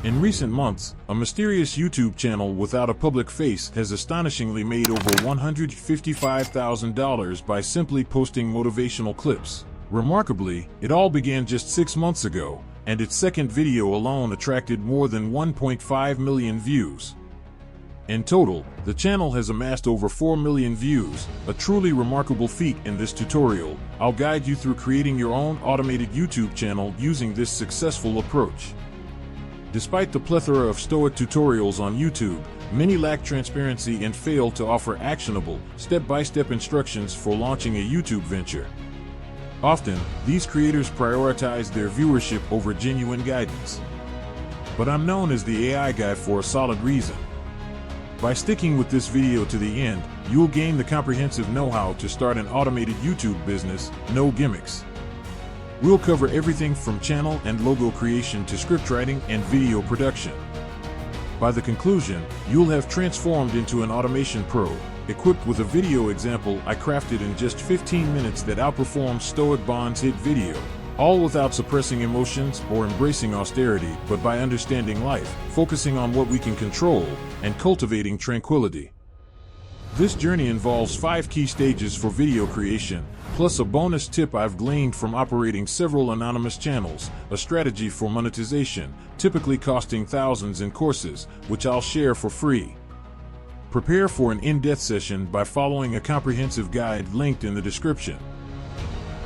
In recent months, a mysterious YouTube channel without a public face has astonishingly made over $155,000 by simply posting motivational clips. Remarkably, it all began just 6 months ago, and its second video alone attracted more than 1.5 million views. In total, the channel has amassed over 4 million views, a truly remarkable feat. In this tutorial, I'll guide you through creating your own automated YouTube channel using this successful approach. Despite the plethora of Stoic tutorials on YouTube, many lack transparency and fail to offer actionable, step-by-step instructions for launching a YouTube venture. Often, these creators prioritize their viewership over genuine guidance. But I'm known as the AI guy for a solid reason. By sticking with this video to the end, you'll gain the comprehensive know-how to start an automated YouTube business, no gimmicks. We'll cover everything from channel and logo creation to script writing and video production. By the conclusion, you'll have transformed into an automation pro, equipped with a video example I crafted in just 15 minutes that outperforms Stoic Bond's hit video, all without suppressing emotions or embracing austerity, but by understanding life, focusing on what we can control, and cultivating tranquility. This journey involves 5 key stages for video creation, plus a bonus tip I've gleaned from operating several anonymous channels, a strategy for monetization, typically costing thousands in courses, which I'll share for free. Prepare for an in-depth session by following a comprehensive guide linked in the description.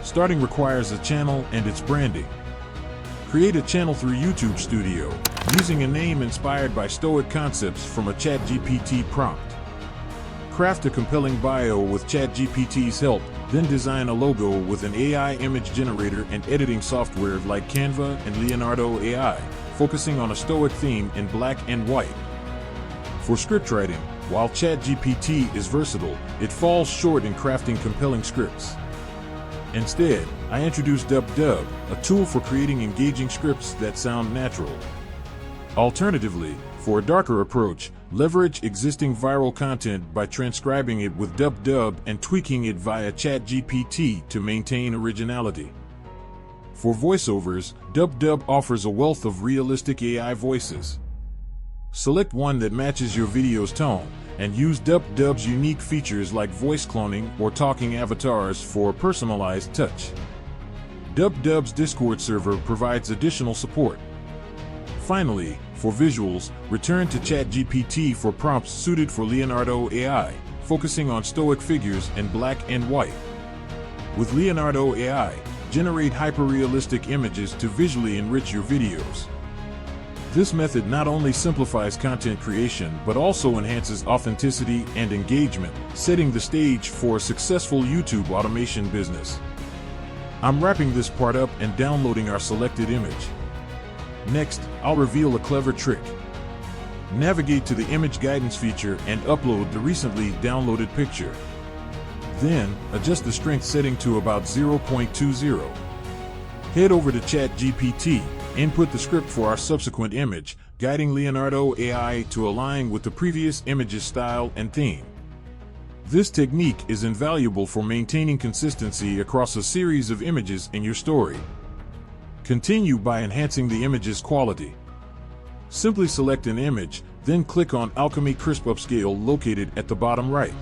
Starting requires a channel and its branding. Create a channel through YouTube Studio, using a name inspired by Stoic concepts from a ChatGPT prompt. Craft a compelling bio with ChatGPT's help, then design a logo with an AI image generator and editing software like Canva and Leonardo AI, focusing on a Stoic theme in black and white. For script writing, while ChatGPT is versatile, it falls short in crafting compelling scripts. Instead, I introduced Dub, a tool for creating engaging scripts that sound natural. Alternatively, for a darker approach, leverage existing viral content by transcribing it with Dub and tweaking it via ChatGPT to maintain originality. For voiceovers, Dub offers a wealth of realistic AI voices. Select one that matches your video's tone, and use Dub's unique features like voice cloning or talking avatars for a personalized touch. Dub's Discord server provides additional support. Finally, for visuals, return to ChatGPT for prompts suited for Leonardo AI, focusing on Stoic figures in black and white. With Leonardo AI, generate hyper-realistic images to visually enrich your videos. This method not only simplifies content creation but also enhances authenticity and engagement, setting the stage for a successful YouTube automation business. I'm wrapping this part up and downloading our selected image. Next, I'll reveal a clever trick. Navigate to the image guidance feature and upload the recently downloaded picture. Then, adjust the strength setting to about 0.20. Head over to ChatGPT, input the script for our subsequent image, guiding Leonardo AI to align with the previous image's style and theme. This technique is invaluable for maintaining consistency across a series of images in your story. Continue by enhancing the image's quality. Simply select an image, then click on Alchemy Crisp Upscale located at the bottom right.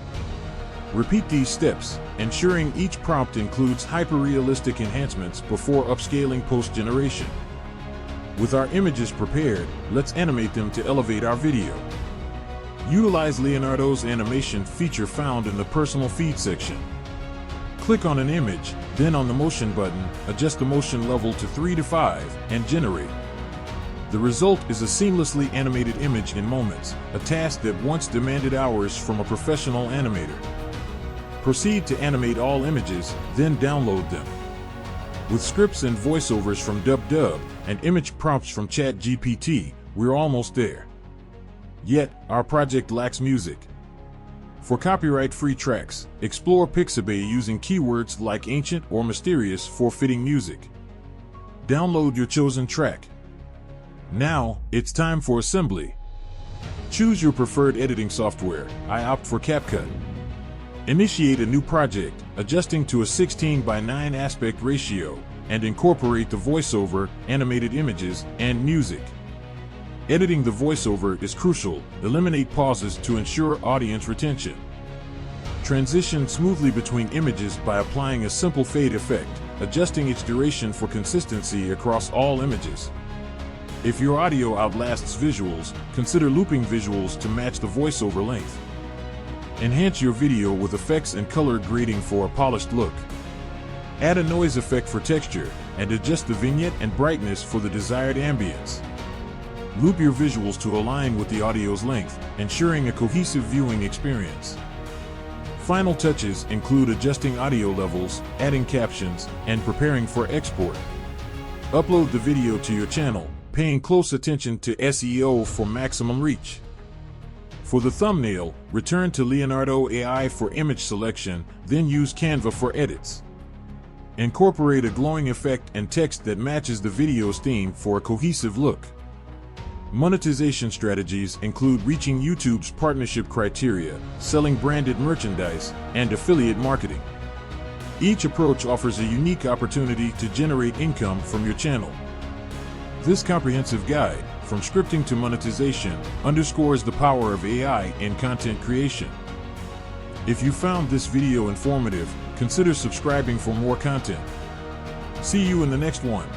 Repeat these steps, ensuring each prompt includes hyper-realistic enhancements before upscaling post-generation. With our images prepared, let's animate them to elevate our video. Utilize Leonardo's animation feature found in the personal feed section. Click on an image, then on the motion button, adjust the motion level to 3 to 5, and generate. The result is a seamlessly animated image in moments, a task that once demanded hours from a professional animator. Proceed to animate all images, then download them. With scripts and voiceovers from Dub and image prompts from ChatGPT, we're almost there. Yet, our project lacks music. For copyright-free tracks, explore Pixabay using keywords like ancient or mysterious for fitting music. Download your chosen track. Now, it's time for assembly. Choose your preferred editing software. I opt for CapCut. Initiate a new project, adjusting to a 16:9 aspect ratio, and incorporate the voiceover, animated images, and music. Editing the voiceover is crucial. Eliminate pauses to ensure audience retention. Transition smoothly between images by applying a simple fade effect, adjusting its duration for consistency across all images. If your audio outlasts visuals, consider looping visuals to match the voiceover length. Enhance your video with effects and color grading for a polished look. Add a noise effect for texture, and adjust the vignette and brightness for the desired ambience. Loop your visuals to align with the audio's length, ensuring a cohesive viewing experience. Final touches include adjusting audio levels, adding captions, and preparing for export. Upload the video to your channel, paying close attention to SEO for maximum reach. For the thumbnail, return to Leonardo AI for image selection, then use Canva for edits. Incorporate a glowing effect and text that matches the video's theme for a cohesive look. Monetization strategies include reaching YouTube's partnership criteria, selling branded merchandise, and affiliate marketing. Each approach offers a unique opportunity to generate income from your channel. This comprehensive guide, from scripting to monetization, underscores the power of AI in content creation. If you found this video informative, consider subscribing for more content. See you in the next one.